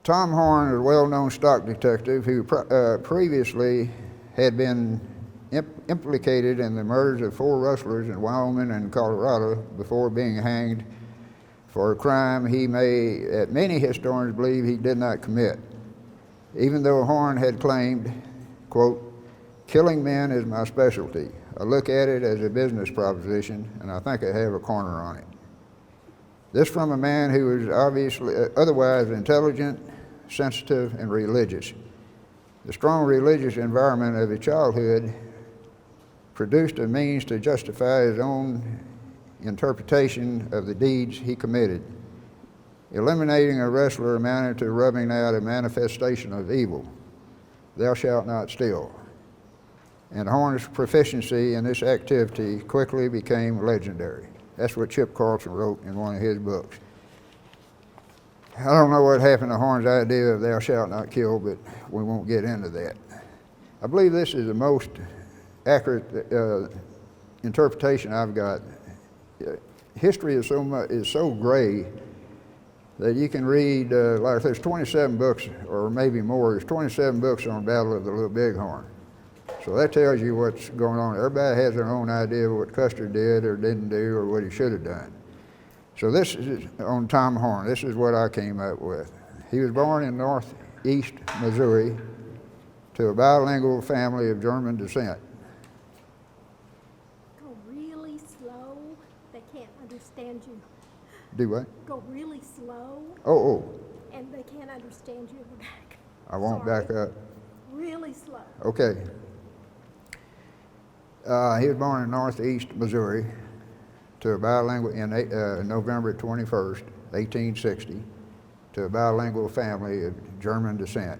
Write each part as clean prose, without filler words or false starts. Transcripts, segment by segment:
Tom Horn is a well-known stock detective who previously had been implicated in the murders of 4 rustlers in Wyoming and Colorado before being hanged for a crime many historians believe he did not commit. Even though Horn had claimed, quote, "Killing men is my specialty. I look at it as a business proposition, and I think I have a corner on it." This from a man who was obviously otherwise intelligent, sensitive, and religious. The strong religious environment of his childhood produced a means to justify his own interpretation of the deeds he committed. Eliminating a wrestler amounted to rubbing out a manifestation of evil. Thou shalt not steal. And Horn's proficiency in this activity quickly became legendary. That's what Chip Carlson wrote in one of his books. I don't know what happened to Horn's idea of thou shalt not kill, but we won't get into that. I believe this is the most accurate interpretation I've got. History is so gray that you can read, like there's 27 books, or maybe more, there's 27 books on the Battle of the Little Bighorn. So that tells you what's going on. Everybody has their own idea of what Custer did or didn't do or what he should have done. So this is on Tom Horn. This is what I came up with. He was born in northeast Missouri to a bilingual family of German descent. Go really slow. They can't understand you. Do what? Go really slow. Oh. And they can't understand you in the back. I won't back up. Really slow. Okay. He was born in northeast Missouri to a bilingual in November 21st, 1860, to a bilingual family of German descent.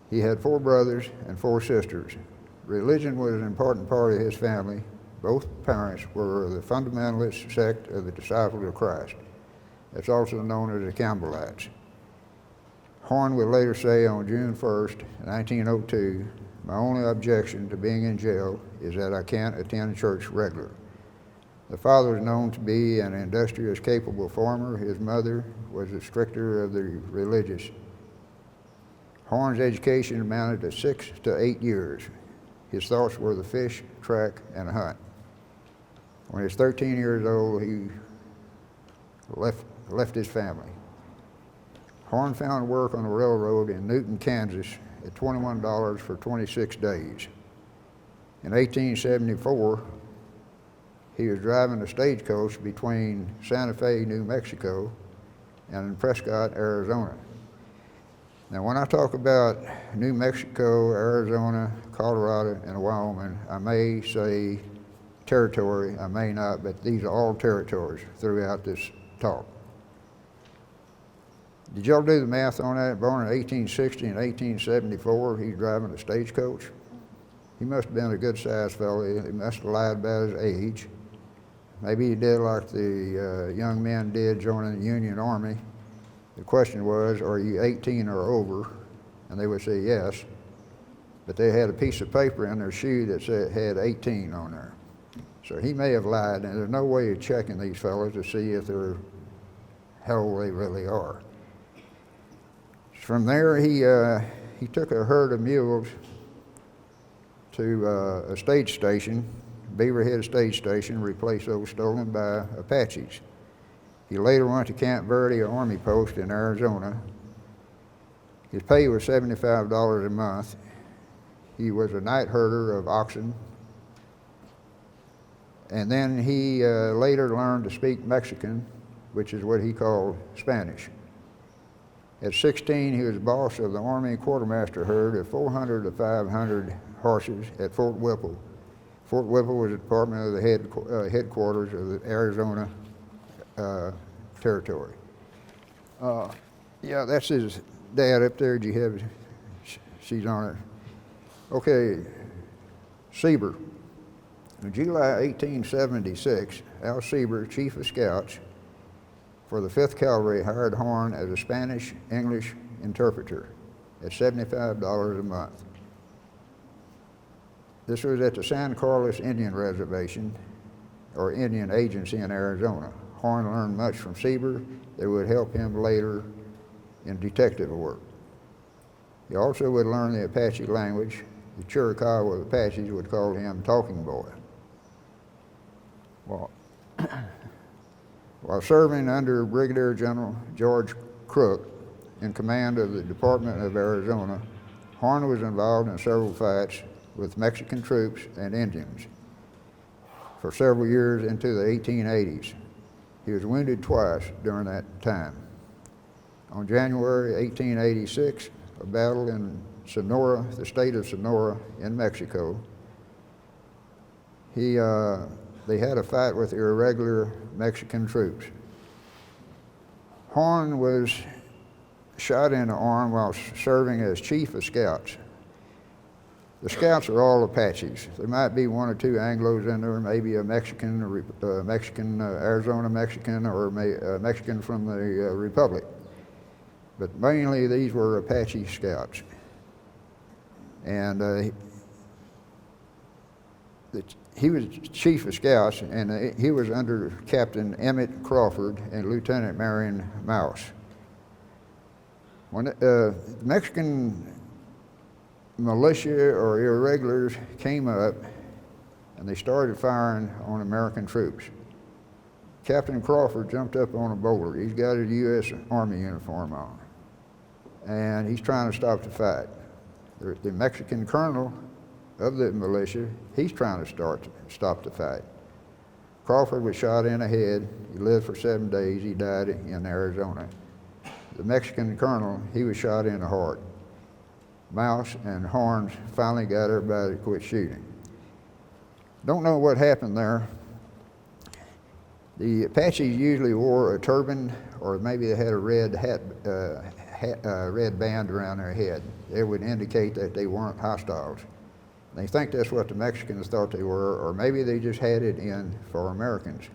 He had 4 brothers and 4 sisters. Religion was an important part of his family. Both parents were the fundamentalist sect of the Disciples of Christ. That's also known as the Campbellites. Horn would later say on June 1st, 1902, "My only objection to being in jail is that I can't attend church regular." The father is known to be an industrious, capable farmer. His mother was the stricter of the religious. Horn's education amounted to 6 to 8 years. His thoughts were the fish, track, and hunt. When he was 13 years old, he left his family. Horn found work on the railroad in Newton, Kansas at $21 for 26 days. In 1874, he was driving a stagecoach between Santa Fe, New Mexico, and Prescott, Arizona. Now, when I talk about New Mexico, Arizona, Colorado, and Wyoming, I may say territory, I may not, but these are all territories throughout this talk. Did y'all do the math on that? Born in 1860 and 1874, he's driving a stagecoach. He must have been a good-sized fellow. He must have lied about his age. Maybe he did like the young men did joining the Union Army. The question was, are you 18 or over? And they would say yes. But they had a piece of paper in their shoe that said had 18 on there. So he may have lied, and there's no way of checking these fellows to see if they're how old they really are. From there, he took a herd of mules to a stage station, Beaverhead Stage Station, replaced those stolen by Apaches. He later went to Camp Verde Army Post in Arizona. His pay was $75 a month. He was a night herder of oxen. And then he later learned to speak Mexican, which is what he called Spanish. At 16, he was boss of the Army quartermaster herd of 400 to 500 horses at Fort Whipple. Fort Whipple was a department of the headquarters of the Arizona territory. Yeah, that's his dad up there. Do you have, she's on it. Okay, Sieber. In July 1876, Al Sieber, chief of scouts for the 5th Cavalry, hired Horn as a Spanish-English interpreter at $75 a month. This was at the San Carlos Indian Reservation, or Indian Agency in Arizona. Horn learned much from Sieber that would help him later in detective work. He also would learn the Apache language. The Chiricahua Apaches would call him Talking Boy. While serving under Brigadier General George Crook in command of the Department of Arizona, Horn was involved in several fights with Mexican troops and Indians for several years into the 1880s. He was wounded twice during that time. On January 1886, a battle in Sonora, the state of Sonora in Mexico, they had a fight with irregular Mexican troops. Horn was shot in the arm while serving as chief of scouts. The scouts are all Apaches. There might be one or two Anglos in there, maybe a Mexican, Arizona Mexican, or a Mexican from the Republic. But mainly these were Apache scouts. And he was chief of scouts, and he was under Captain Emmett Crawford and Lieutenant Marion Mouse. When the Mexican militia or irregulars came up and they started firing on American troops, Captain Crawford jumped up on a boulder. He's got a U.S. Army uniform on, and he's trying to stop the fight. The Mexican colonel of the militia, he's trying to stop the fight. Crawford was shot in the head. He lived for 7 days. He died in Arizona. The Mexican colonel, he was shot in the heart. Mouse and Horns finally got everybody to quit shooting. Don't know what happened there. The Apaches usually wore a turban, or maybe they had a red red band around their head. It would indicate that they weren't hostiles. They think that's what the Mexicans thought they were, or maybe they just had it in for Americans.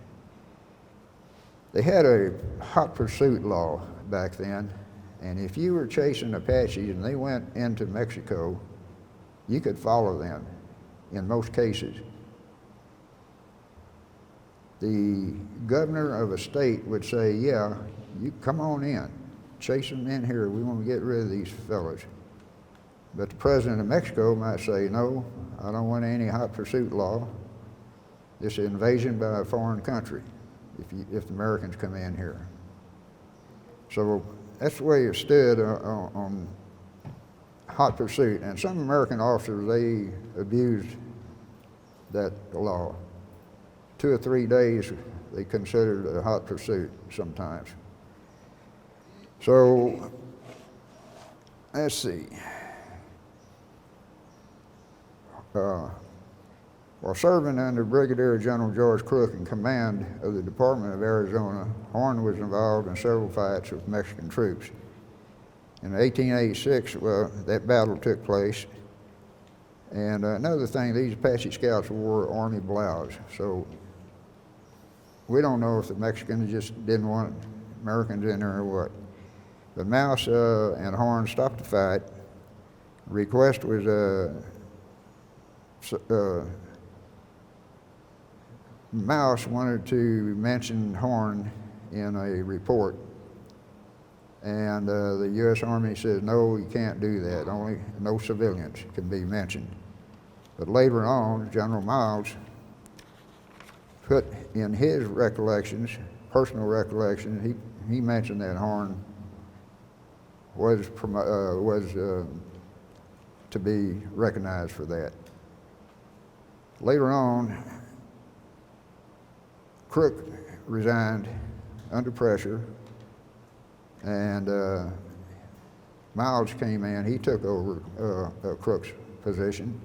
They had a hot pursuit law back then, and if you were chasing Apaches and they went into Mexico, you could follow them in most cases. The governor of a state would say, yeah, you come on in, chase them in here, we want to get rid of these fellas. But the president of Mexico might say, no, I don't want any hot pursuit law. This is invasion by a foreign country if the Americans come in here. So that's the way it stood on hot pursuit. And some American officers, they abused that law. 2 or 3 days they considered a hot pursuit sometimes. So let's see. While serving under Brigadier General George Crook in command of the Department of Arizona, Horn was involved in several fights with Mexican troops. In 1886, that battle took place. And another thing, these Apache scouts wore Army blouse, so we don't know if the Mexicans just didn't want Americans in there or what. But Mouse and Horn stopped the fight. The request was Mouse wanted to mention Horn in a report, and the U.S. Army says, no, you can't do that. No civilians can be mentioned. But later on, General Miles put in his recollections, personal recollections, he mentioned that Horn was to be recognized for that. Later on, Crook resigned under pressure, and Miles came in. He took over Crook's position,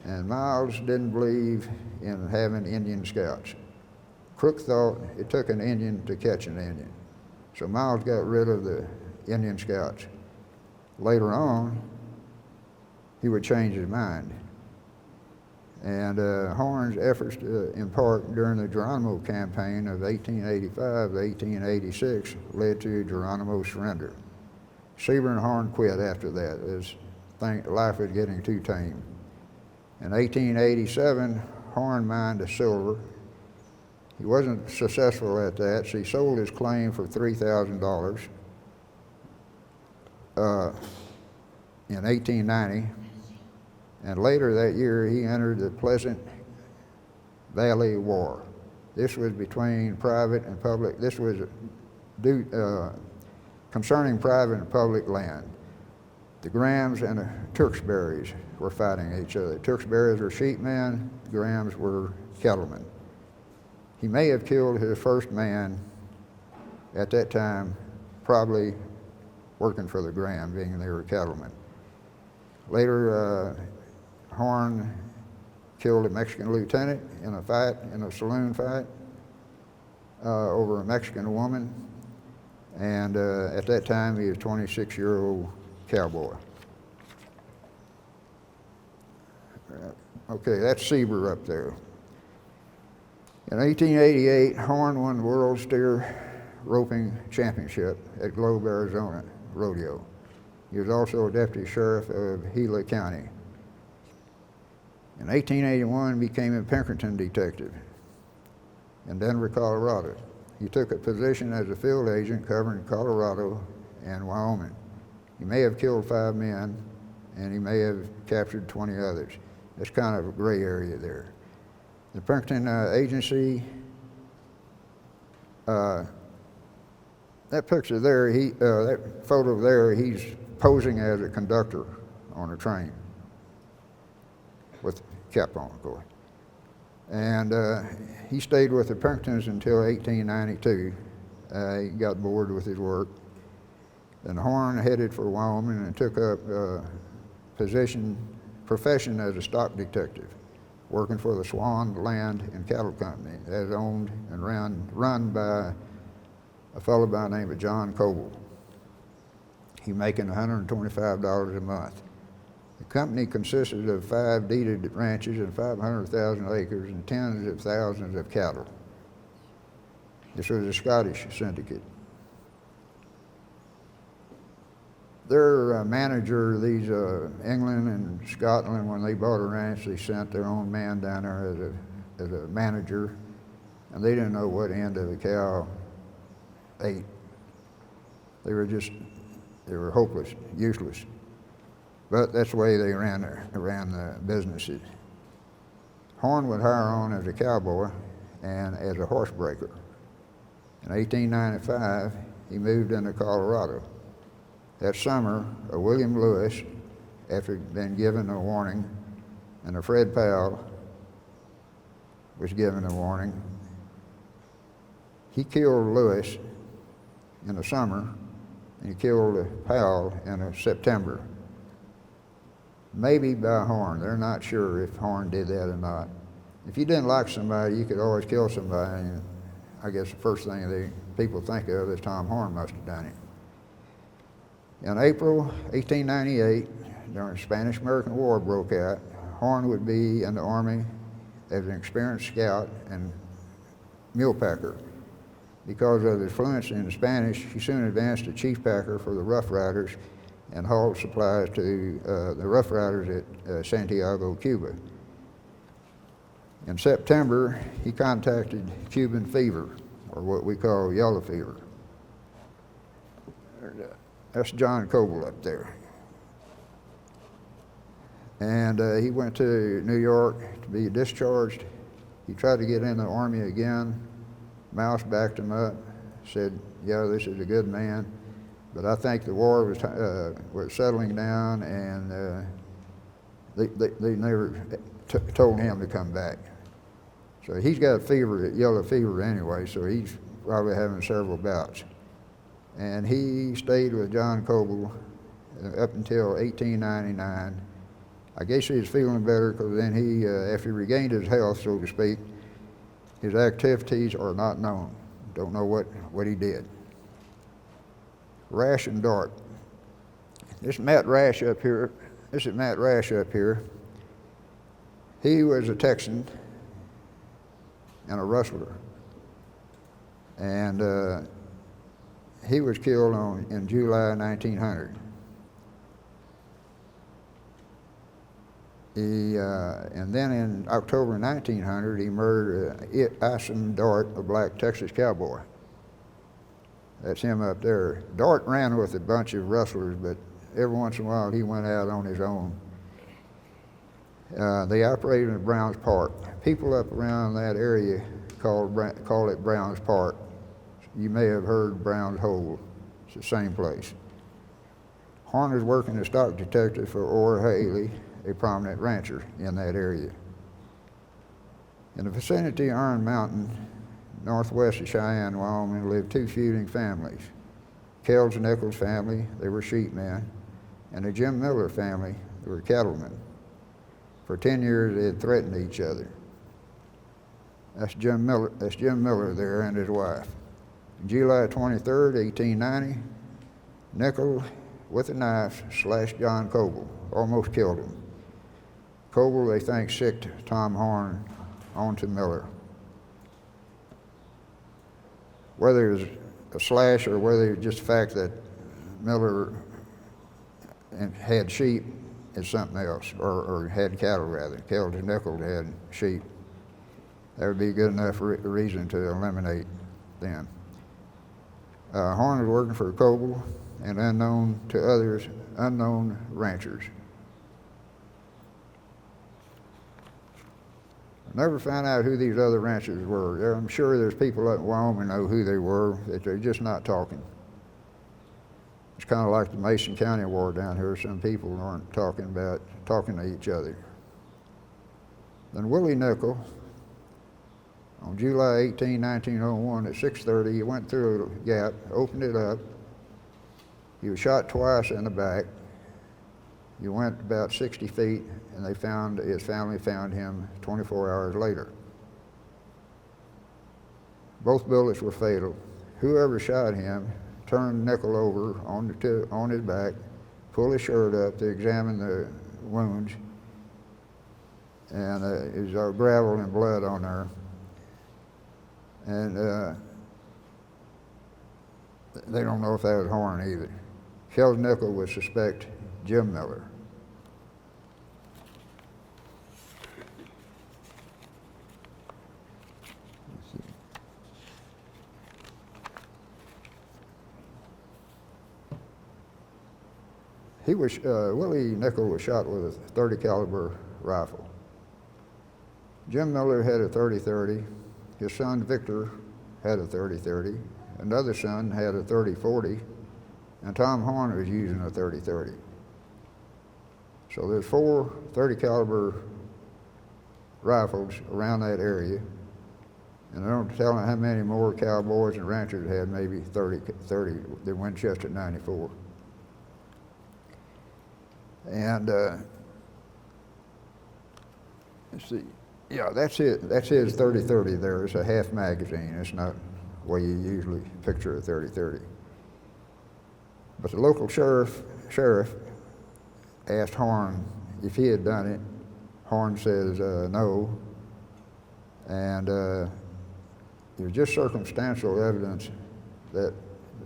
and Miles didn't believe in having Indian scouts. Crook thought it took an Indian to catch an Indian, so Miles got rid of the Indian scouts. Later on, he would change his mind. And Horn's efforts to impart during the Geronimo campaign of 1885 to 1886 led to Geronimo's surrender. Seaver and Horn quit after that, as life was getting too tame. In 1887, Horn mined a silver. He wasn't successful at that, so he sold his claim for $3,000. in 1890, and later that year he entered the Pleasant Valley War. This was between private and public. This was concerning private and public land. The Grahams and the Tewksburys were fighting each other. Tewksburys were sheepmen, Grahams were cattlemen. He may have killed his first man at that time, probably working for the Graham, being they were cattlemen. Later, Horn killed a Mexican lieutenant in a saloon fight, over a Mexican woman, and at that time he was a 26-year-old cowboy. Okay, that's Sieber up there. In 1888, Horn won the World Steer Roping Championship at Globe, Arizona Rodeo. He was also a deputy sheriff of Gila County. In 1881, he became a Pinkerton detective in Denver, Colorado. He took a position as a field agent covering Colorado and Wyoming. He may have killed 5 men, and he may have captured 20 others. That's kind of a gray area there. The Pinkerton agency, that picture there, that photo there, he's posing as a conductor on a train with cap on, of course. And he stayed with the Pinkertons until 1892. He got bored with his work. Then Horn headed for Wyoming and took up a profession as a stock detective, working for the Swan Land and Cattle Company, as owned and run by a fellow by the name of John Coble. He making $125 a month. The company consisted of 5 deeded ranches and 500,000 acres and tens of thousands of cattle. This was a Scottish syndicate. Their manager, these England and Scotland, when they bought a ranch, they sent their own man down there as a manager, and they didn't know what end of the cow ate. They were hopeless, useless. But that's the way they ran the businesses. Horn would hire on as a cowboy and as a horsebreaker. In 1895, he moved into Colorado. That summer, William Lewis, after he'd been given a warning, and a Fred Powell was given a warning, he killed Lewis in the summer, and he killed Powell in September. Maybe by Horn. They're not sure if Horn did that or not. If you didn't like somebody, you could always kill somebody, and I guess the first thing people think of is Tom Horn must have done it. In April 1898, during the Spanish-American War broke out, Horn would be in the Army as an experienced scout and mule packer. Because of his fluency in Spanish, he soon advanced to chief packer for the Rough Riders and hauled supplies to the Rough Riders at Santiago, Cuba. In September, he contacted Cuban fever, or what we call yellow fever. That's John Coble up there. And he went to New York to be discharged. He tried to get in the Army again. Mouse backed him up, said, yeah, this is a good man. But I think the war was settling down, and they never told him to come back. So he's got fever, yellow fever anyway, so he's probably having several bouts. And he stayed with John Coble up until 1899. I guess he was feeling better, because then he, after he regained his health, so to speak, his activities are not known. Don't know what he did. Rash and Dart. This is Matt Rash up here. He was a Texan and a rustler. And he was killed in July 1900. And then in October 1900, he murdered Isom Dart, a black Texas cowboy. That's him up there. Dart ran with a bunch of rustlers, but every once in a while he went out on his own. They operated in Browns Park. People up around that area call it Browns Park. You may have heard Browns Hole. It's the same place. Horn was working as stock detective for Orr Haley, a prominent rancher in that area. In the vicinity of Iron Mountain, northwest of Cheyenne, Wyoming, lived two feuding families. Kells and Nichols family, they were sheepmen, and the Jim Miller family, they were cattlemen. For 10 years, they had threatened each other. That's Jim Miller there and his wife. July 23rd, 1890, Nichol, with a knife, slashed John Coble, almost killed him. Coble, they think, sicked Tom Horn onto Miller. Whether it was a slash or whether it was just the fact that Miller had sheep is something else, or had cattle rather. Kells and Nichols had sheep. That would be a good enough reason to eliminate them. Horn was working for Coble and unknown to others, unknown ranchers. I never found out who these other ranchers were. I'm sure there's people up in Wyoming know who they were, that they're just not talking. It's kind of like the Mason County War down here. Some people aren't talking to each other. Then Willie Nichol, on July 18, 1901, at 6:30, he went through a gap, opened it up. He was shot twice in the back. He went about 60 feet, and his family found him 24 hours later. Both bullets were fatal. Whoever shot him turned Nichol over on his back, pulled his shirt up to examine the wounds, and there's gravel and blood on there. And they don't know if that was Horn either. Kells Nichol would suspect Jim Miller. Willie Nichol was shot with a .30 caliber rifle. Jim Miller had a .30-30. His son Victor had a .30-30. Another son had a .30-40, and Tom Horn was using a .30-30. So there's 4 .30 caliber rifles around that area, and I don't tell how many more cowboys and ranchers had maybe 30 the Winchester 94. And let's see, yeah, that's it. That's his .30-30 there. It's a half magazine. It's not the way you usually picture a .30-30. But the local sheriff asked Horn if he had done it. Horn says no, and it was just circumstantial evidence that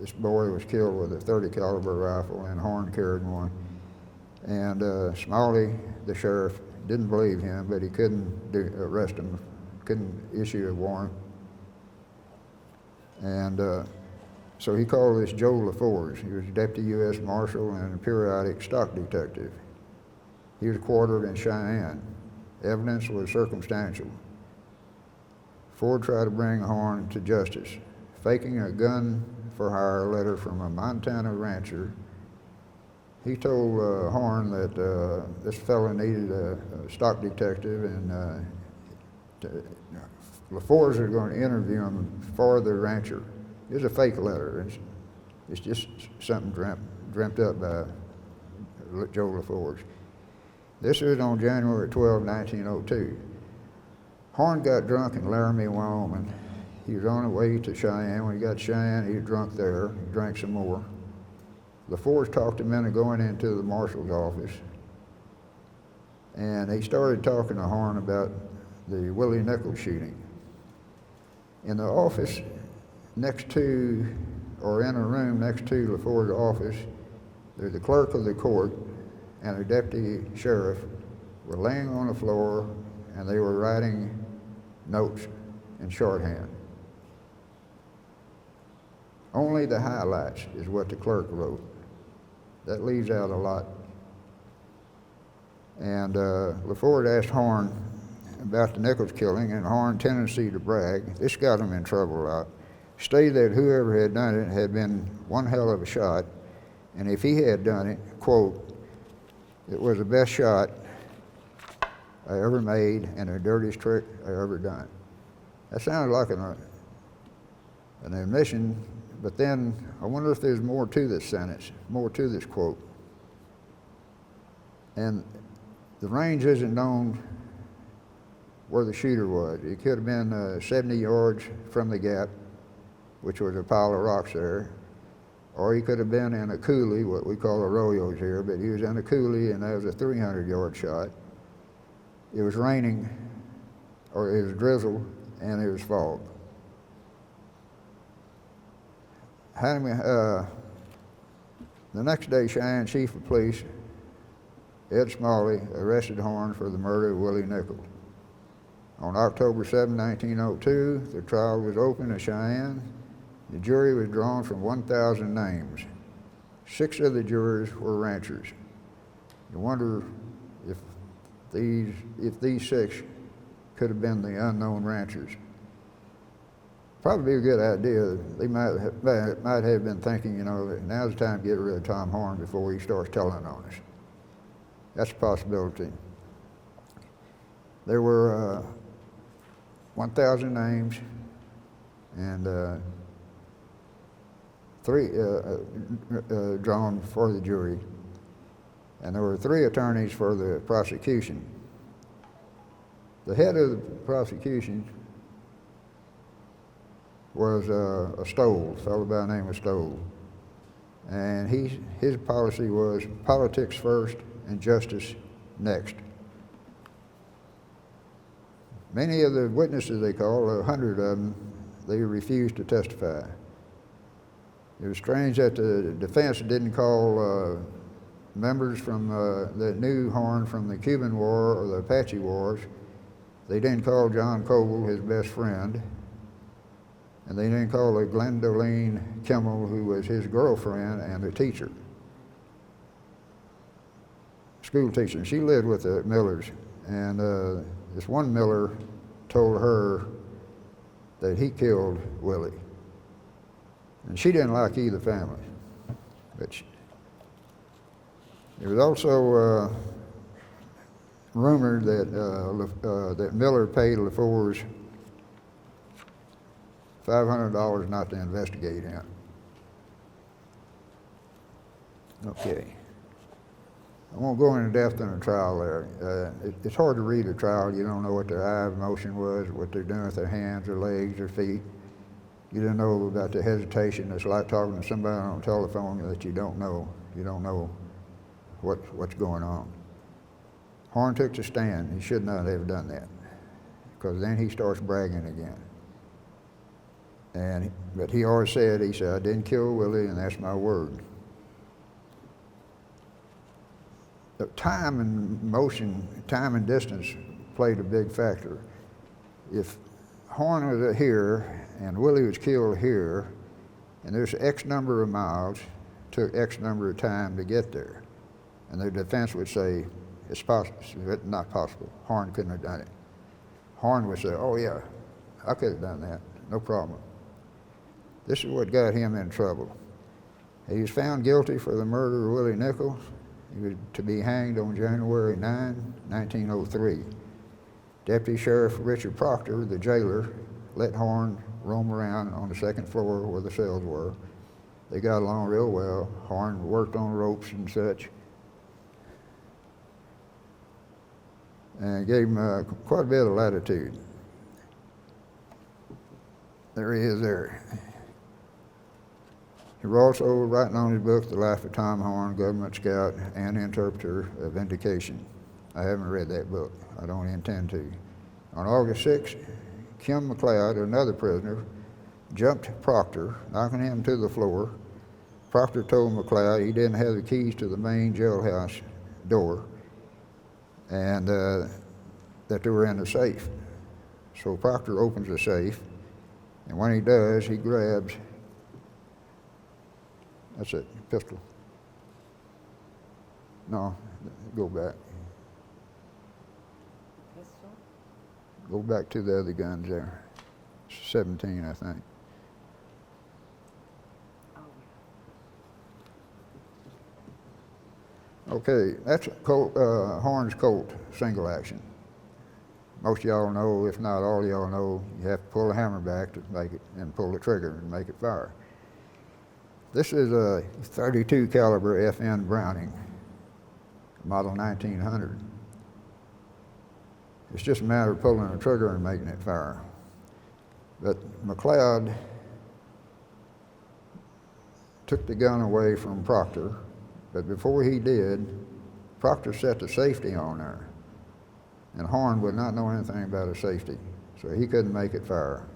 this boy was killed with a .30 caliber rifle, and Horn carried one. And Smalley, the sheriff, didn't believe him, but he couldn't arrest him, couldn't issue a warrant. And so he called this Joe LaForge. He was deputy U.S. Marshal and a periodic stock detective. He was quartered in Cheyenne. Evidence was circumstantial. Ford tried to bring Horn to justice, faking a gun for hire letter from a Montana rancher. He told Horn that this fellow needed a stock detective, and LaForge was going to interview him for the rancher. It was a fake letter. It's just something dreamt up by Joe LaForge. This was on January 12, 1902. Horn got drunk in Laramie, Wyoming. He was on the way to Cheyenne. When he got to Cheyenne, he was drunk there. He drank some more. LaForge talked him into going into the marshal's office, and he started talking to Horn about the Willie Nichol shooting. In the office next to, or in a room next to LaForge's office, there's the clerk of the court and a deputy sheriff were laying on the floor, and they were writing notes in shorthand. Only the highlights is what the clerk wrote. That leaves out a lot. And LaFord asked Horn about the Nichols killing, and Horn's tendency to brag. This got him in trouble a lot. Stated that whoever had done it had been one hell of a shot, and if he had done it, quote, it was the best shot I ever made and the dirtiest trick I ever done. That sounded like an admission, but then I wonder if there's more to this sentence, more to this quote. And the range isn't known where the shooter was. It could have been 70 yards from the gap, which was a pile of rocks there, or he could have been in a coulee, what we call arroyos here, but he was in a coulee and that was a 300-yard shot. It was raining, or it was drizzle, and it was fog. The next day, Cheyenne Chief of Police, Ed Smalley, arrested Horn for the murder of Willie Nichol. On October 7, 1902, the trial was opened in Cheyenne. The jury was drawn from 1,000 names. 6 of the jurors were ranchers. You wonder if these 6 could have been the unknown ranchers. Probably be a good idea. They might have been thinking, that now's the time to get rid of Tom Horn before he starts telling on us. That's a possibility. There were 1,000 names and 3 drawn for the jury. And there were 3 attorneys for the prosecution. The head of the prosecution was a fellow by the name of Stoll. And his policy was politics first and justice next. Many of the witnesses they called, 100 of them, they refused to testify. It was strange that the defense didn't call members from that knew Horn from the Cuban War or the Apache Wars. They didn't call John Coble, his best friend, and they didn't call Glendoline Kimmel, who was his girlfriend and a teacher, school teacher. She lived with the Millers, and this one Miller told her that he killed Willie. And she didn't like either family. But it was also rumored that Miller paid LaFours $500 not to investigate him. Okay. I won't go into depth in a trial there. It's hard to read a trial. You don't know what their eye motion was, what they're doing with their hands, their legs, their feet. You don't know about the hesitation. It's like talking to somebody on the telephone that you don't know. You don't know what's going on. Horn took the stand. He should not have done that, because then he starts bragging again. But he always said, I didn't kill Willie, and that's my word. The time and motion, time and distance played a big factor. If Horn was here and Willie was killed here, and there's X number of miles, took X number of time to get there, and the defense would say, it's not possible. Horn couldn't have done it. Horn would say, oh yeah, I could have done that, no problem. This is what got him in trouble. He was found guilty for the murder of Willie Nichol. He was to be hanged on January 9, 1903. Deputy Sheriff Richard Proctor, the jailer, let Horn roam around on the second floor where the cells were. They got along real well. Horn worked on ropes and such, and gave him quite a bit of latitude. There he is there. He was also writing on his book, The Life of Tom Horn, Government Scout and Interpreter of Vindication. I haven't read that book. I don't intend to. On August 6, Kim McLeod, another prisoner, jumped Proctor, knocking him to the floor. Proctor told McLeod he didn't have the keys to the main jailhouse door, and that they were in the safe. So Proctor opens the safe, and when he does, he grabs That's it, pistol. No, go back. Pistol? Go back to the other guns there. 17, I think. Oh, Okay, that's Colt, Horn's Colt single action. Most of y'all know, if not all of y'all know, you have to pull the hammer back to make it, and pull the trigger and make it fire. This is a 32 caliber FN Browning, model 1900. It's just a matter of pulling the trigger and making it fire. But McLeod took the gun away from Proctor, but before he did, Proctor set the safety on there. And Horn would not know anything about a safety, so he couldn't make it fire.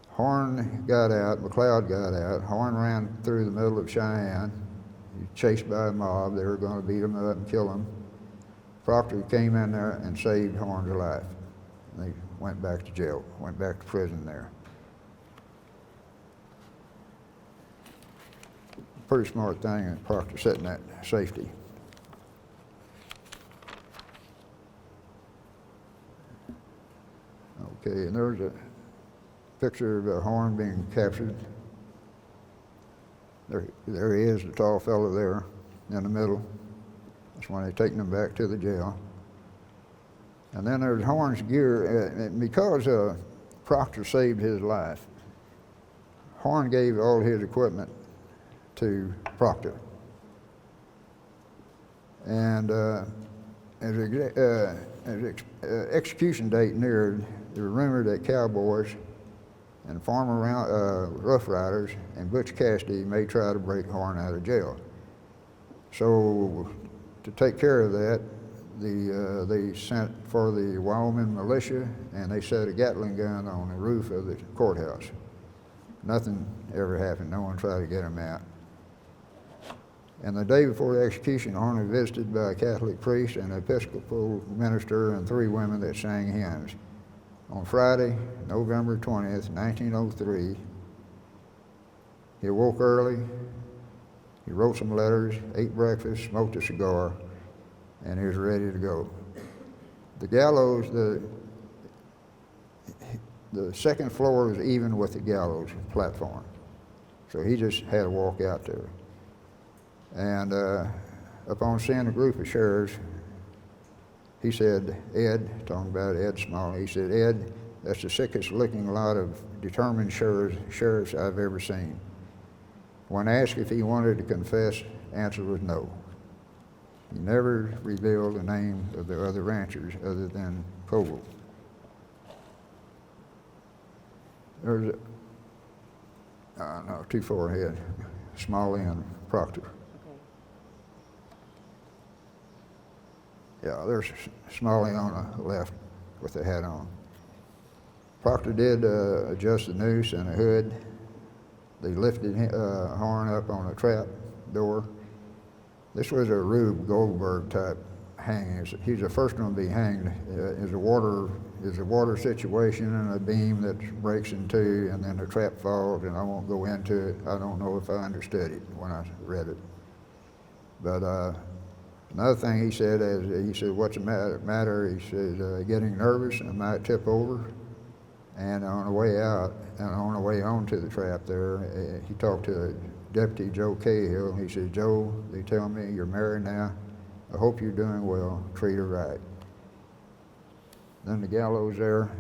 Horn got out, McLeod got out, Horn ran through the middle of Cheyenne. He was chased by a mob, they were going to beat him up and kill him. Proctor came in there and saved Horn's life. They went back to jail, went back to prison there. Pretty smart thing, and Proctor setting that safety. Okay, and there's a picture of Horn being captured. There he is, the tall fellow there in the middle. That's when they're taking him back to the jail. And then there's Horn's gear, and because Proctor saved his life, Horn gave all his equipment to Proctor. And as execution date neared, there was rumored that cowboys and farmer Rough Riders and Butch Cassidy may try to break Horn out of jail. So to take care of that, they sent for the Wyoming militia, and they set a Gatling gun on the roof of the courthouse. Nothing ever happened. No one tried to get him out. And the day before the execution, Horn was visited by a Catholic priest and an Episcopal minister and 3 women that sang hymns. On Friday, November 20th, 1903, he awoke early, he wrote some letters, ate breakfast, smoked a cigar, and he was ready to go. The gallows, the second floor was even with the gallows platform. So he just had to walk out there. And upon seeing a group of sheriffs, he said, Ed, talking about Ed Smalley, he said, Ed, that's the sickest looking lot of determined sheriffs I've ever seen. When asked if he wanted to confess, answer was no. He never revealed the name of the other ranchers other than Coble. There's no, too far ahead, Smalley and Proctor. Yeah, there's Smalley on the left with the hat on. Proctor did adjust the noose and the hood. They lifted Horn up on a trap door. This was a Rube Goldberg type hanging. He's the first one to be hanged. Is a water situation and a beam that breaks in two, and then the trap falls, and I won't go into it. I don't know if I understood it when I read it. But another thing he said, what's the matter? He said, getting nervous, I might tip over. And on the way out, and on the way onto the trap there, he talked to Deputy Joe Cahill, and he said, Joe, they tell me you're married now. I hope you're doing well. Treat her right. Then the gallows there,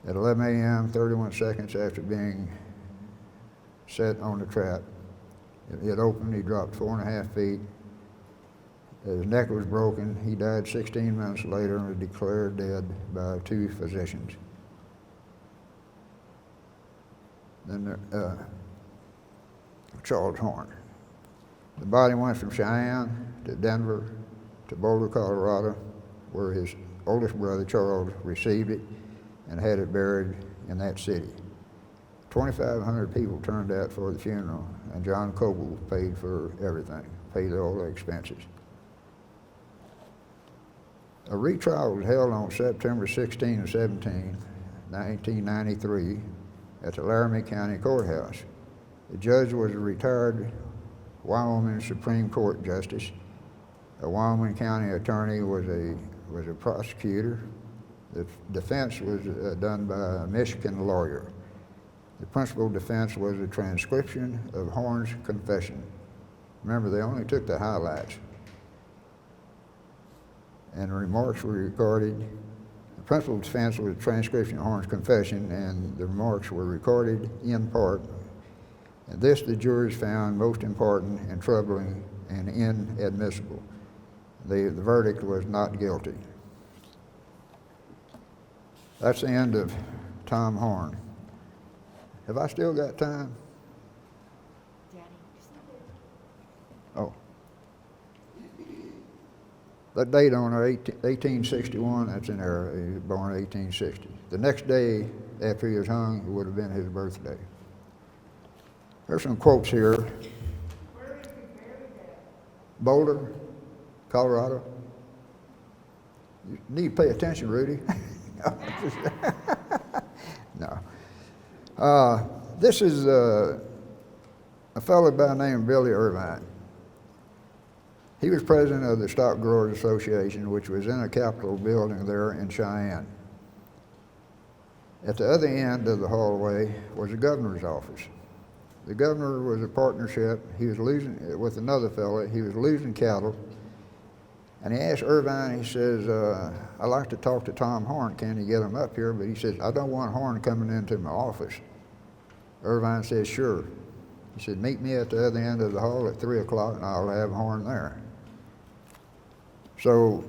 at 11 a.m., 31 seconds after being set on the trap, it opened, he dropped 4.5 feet. His neck was broken. He died 16 minutes later and was declared dead by 2 physicians. Then Charles Horn. The body went from Cheyenne to Denver to Boulder, Colorado, where his oldest brother Charles received it and had it buried in that city. 2,500 people turned out for the funeral, and John Coble paid for everything, paid all the expenses. A retrial was held on September 16 and 17, 1993, at the Laramie County Courthouse. The judge was a retired Wyoming Supreme Court justice. A Wyoming County attorney was a prosecutor. The defense was done by a Michigan lawyer. The principal defense was a transcription of Horn's confession. Remember, they only took the highlights. And the remarks were recorded. The principal defense was a transcription of Horn's confession, and the remarks were recorded in part. And this the jurors found most important and troubling and inadmissible. The verdict was not guilty. That's the end of Tom Horn. Have I still got time? Daddy. Oh. That date on there, 1861, that's an error. He was born in 1860. The next day after he was hung, it would have been his birthday. There's some quotes here. Where is he buried at? Boulder, Colorado. You need to pay attention, Rudy. No. This is a fellow by the name of Billy Irvine. He was president of the Stock Growers Association, which was in a Capitol building there in Cheyenne. At the other end of the hallway was the governor's office. The governor was a partnership. He was losing, with another fellow, he was losing cattle. And he asked Irvine, he says, I'd like to talk to Tom Horn. Can you get him up here? But he says, I don't want Horn coming into my office. Irvine says, sure. He said, meet me at the other end of the hall at 3 o'clock and I'll have Horn there. So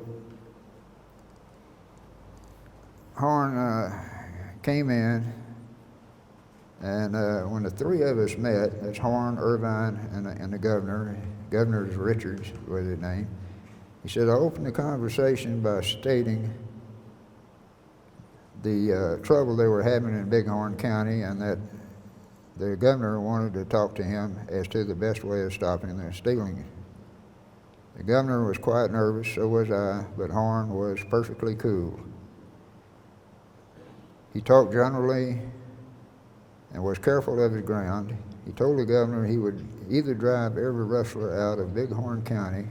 Horn came in, and when the three of us met, that's Horn, Irvine, and the governor. Governor's Richards was his name. He said, I opened the conversation by stating the trouble they were having in Bighorn County, and that the governor wanted to talk to him as to the best way of stopping the stealing. The governor was quite nervous, so was I, but Horn was perfectly cool. He talked generally and was careful of his ground. He told the governor he would either drive every rustler out of Bighorn County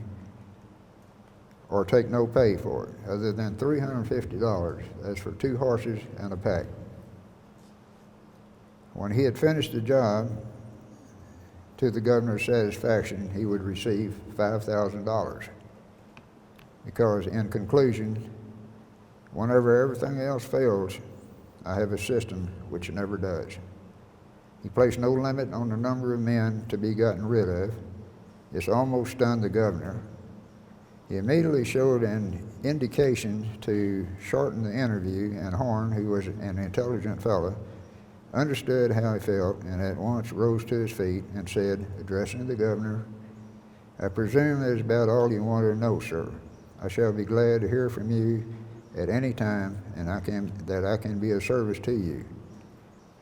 or take no pay for it, other than $350. That's for 2 horses and a pack. When he had finished the job, to the governor's satisfaction, he would receive $5,000. Because in conclusion, whenever everything else fails, I have a system which never does. He placed no limit on the number of men to be gotten rid of. This almost stunned the governor. He immediately showed an indication to shorten the interview, and Horn, who was an intelligent fellow, understood how he felt and at once rose to his feet and said, addressing the governor, I presume that is about all you want to know, sir. I shall be glad to hear from you at any time, and that I can be of service to you.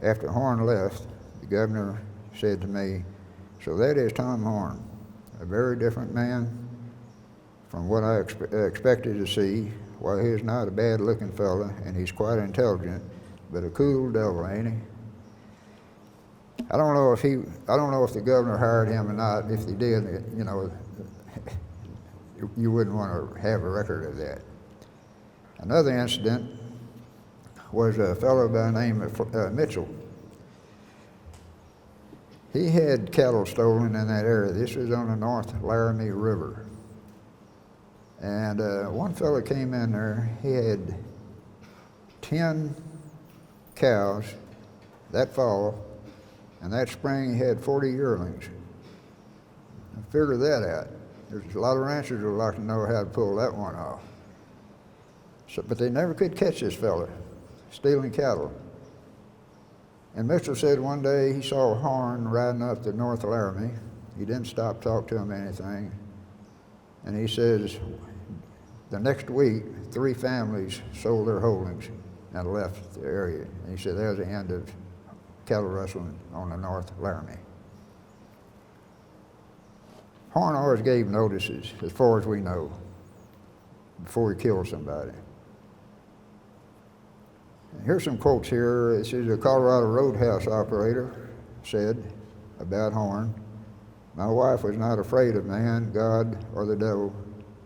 After Horn left, the governor said to me, so that is Tom Horn, a very different man from what I expected to see. Why, he is not a bad-looking fellow, and he's quite intelligent, but a cool devil, ain't he? I don't know if the governor hired him or not. If he did, you know, you wouldn't want to have a record of that. Another incident was a fellow by the name of Mitchell. He had cattle stolen in that area. This was on the North Laramie River. And one fellow came in there. He had 10 cows that fall, and that spring he had 40 yearlings. Figure that out. There's a lot of ranchers who would like to know how to pull that one off. So, but they never could catch this fella stealing cattle. And Mitchell said one day he saw Horn riding up the North Laramie. He didn't stop to talk to him anything. And he says, the next week, 3 families sold their holdings and left the area. And he said that was the end of cattle rustling on the North Laramie. Horn always gave notices, as far as we know, before he killed somebody. Here's some quotes here. This is a Colorado Roadhouse operator said, about Horn. My wife was not afraid of man, God, or the devil,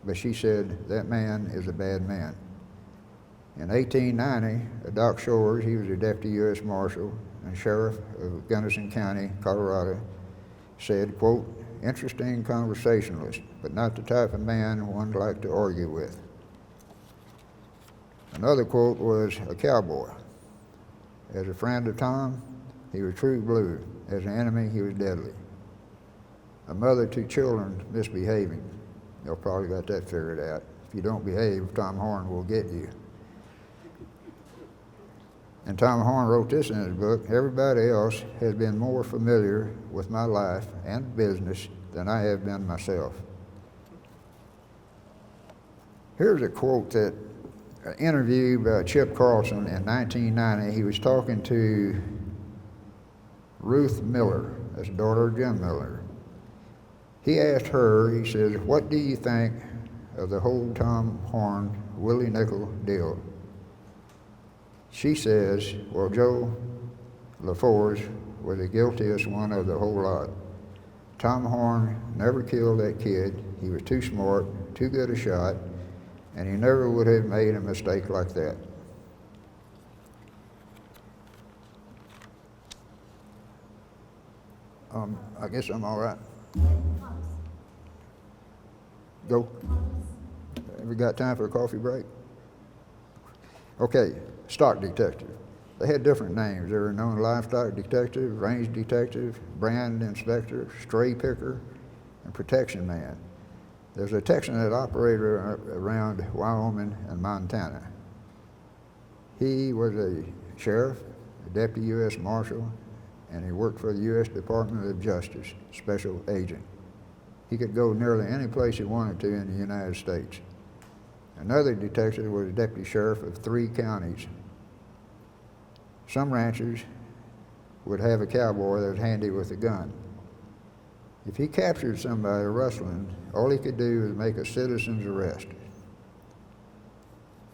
but she said, that man is a bad man. In 1890, Doc Shores, he was a deputy U.S. Marshal and sheriff of Gunnison County, Colorado, said, quote, interesting conversationalist, but not the type of man one'd like to argue with. Another quote was a cowboy. As a friend of Tom, he was true blue. As an enemy, he was deadly. A mother to children misbehaving. Y'all probably got that figured out. If you don't behave, Tom Horn will get you. And Tom Horn wrote this in his book, everybody else has been more familiar with my life and business than I have been myself. Here's a quote that an interview by Chip Carlson in 1990. He was talking to Ruth Miller, that's the daughter of Jim Miller. He asked her, he says, what do you think of the whole Tom Horn, Willie Nichol deal? She says, well, Joe LaForge was the guiltiest one of the whole lot. Tom Horn never killed that kid. He was too smart, too good a shot, and he never would have made a mistake like that. I guess I'm all right. Go. Have we got time for a coffee break? Okay, stock detective. They had different names. They were known livestock detective, range detective, brand inspector, stray picker, and protection man. There's a Texan that operated around Wyoming and Montana. He was a sheriff, a deputy U.S. Marshal, and he worked for the U.S. Department of Justice, special agent. He could go nearly any place he wanted to in the United States. Another detective was a deputy sheriff of 3 counties. Some ranchers would have a cowboy that was handy with a gun. If he captured somebody rustling, all he could do was make a citizen's arrest.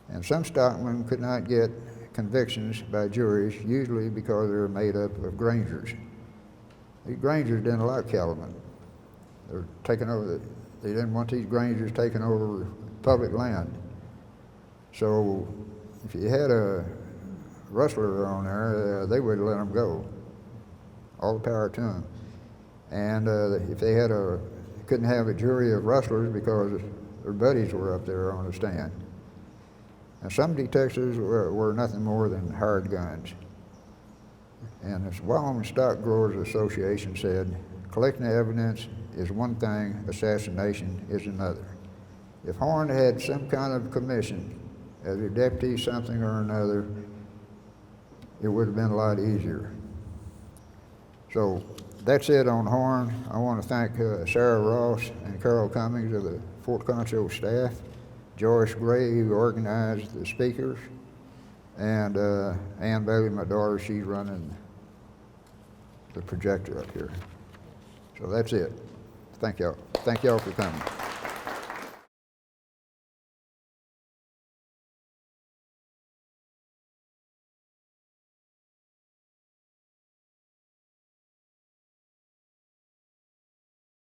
And some stockmen could not get convictions by juries, usually because they were made up of grangers. These grangers didn't like cattlemen. They were taking over they didn't want these grangers taking over public land. So if you had a rustler on there, they would let them go. All the power to them. And if they couldn't have a jury of rustlers because their buddies were up there on the stand. And some detectives were nothing more than hired guns. And the Wyoming Stock Growers Association said, collecting evidence is one thing, assassination is another. If Horn had some kind of commission as a deputy something or another, it would have been a lot easier. So that's it on Horn. I want to thank Sarah Ross and Carol Cummings of the Fort Concho staff, Joyce Gray, who organized the speakers, and Ann Bailey, my daughter, she's running the projector up here. So that's it. Thank y'all. Thank y'all for coming.